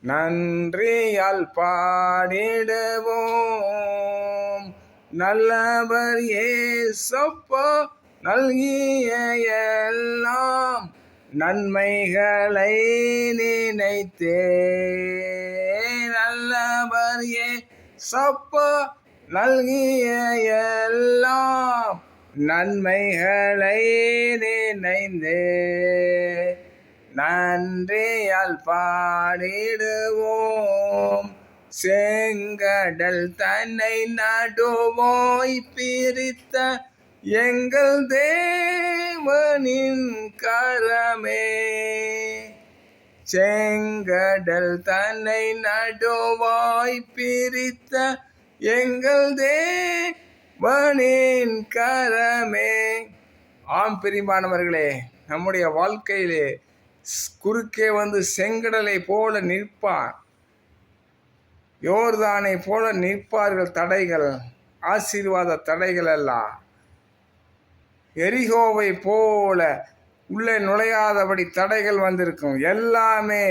நன்றியால் பாடிடுவோம். நல்லவர் ஏசப்பா நல்கிய எல்லாம் நன்மைகளை நினைத்தே. நல்லவர் ஏசப்பா நல்கிய எல்லாம் நன்மைகளை நினைந்தே. நன்றியால் பாடிடுவோம். செங்கடல் தன்னை நடுவோய் பிரித்த எங்கள் தேவனின் கரமே. செங்கடல் தன்னை நடுவாய் பிரித்த எங்கள் தேவனின் கரமே. ஆம் பிரியமானவர்களே, நம்முடைய வாழ்க்கையிலே குறுக்கே வந்து செங்கடலை போல நிற்பார், யோர்தானை போல நிற்பார்கள் தடைகள், ஆசீர்வாத தடைகள் எல்லாம். எரிகோவை போல உள்ளே நுழையாதபடி தடைகள் வந்திருக்கும். எல்லாமே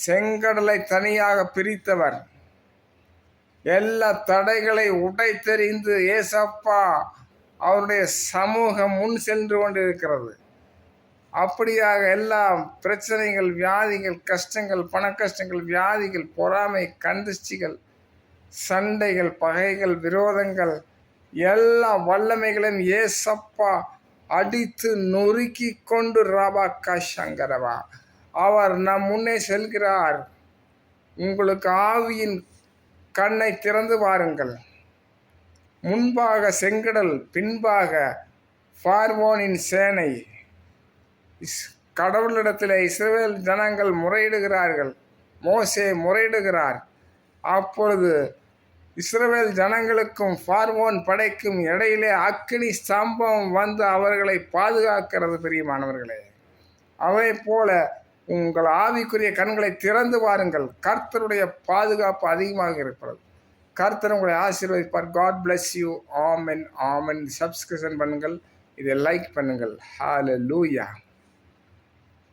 செங்கடலை தனியாக பிரித்தவர். எல்லா தடைகளை உடைத்தெறிந்து ஏசப்பா அவருடைய சமூகம் முன் சென்று கொண்டிருக்கிறது. அப்படியாக எல்லா பிரச்சனைகள், வியாதிகள், கஷ்டங்கள், பண கஷ்டங்கள், வியாதிகள், பொறாமை, கந்திஷ்டிகள், சண்டைகள், பகைகள், விரோதங்கள், எல்லா வல்லமைகளையும் ஏசப்பா அடித்து நொறுக்கி கொண்டு ராபாக்கா சங்கரவா அவர் நம் முன்னே செல்கிறார். உங்களுக்கு ஆவியின் கண்ணை திறந்து வாருங்கள். முன்பாக செங்கடல், பின்பாக பார்வோனின் சேனை. கடவுளிடத்தில் இஸ்ரவேல் ஜனங்கள் முறையிடுகிறார்கள். மோசே முறையிடுகிறார். அப்பொழுது இஸ்ரவேல் ஜனங்களுக்கும் பார்வோன் படைக்கும் இடையிலே அக்கினி ஸ்தம்பம் வந்து அவர்களை பாதுகாக்கிறது. பிரியமானவர்களே, அவை போல உங்கள் ஆவிக்குரிய கண்களை திறந்து பாருங்கள். கர்த்தருடைய பாதுகாப்பு அதிகமாக இருக்கிறது. கர்த்தர் உங்களை ஆசீர்வதிப்பார். God bless you. ஆமென், ஆமென். சப்ஸ்கிரிப்ஷன் பண்ணுங்கள், இதை லைக் பண்ணுங்கள். ஹல்லேலூயா.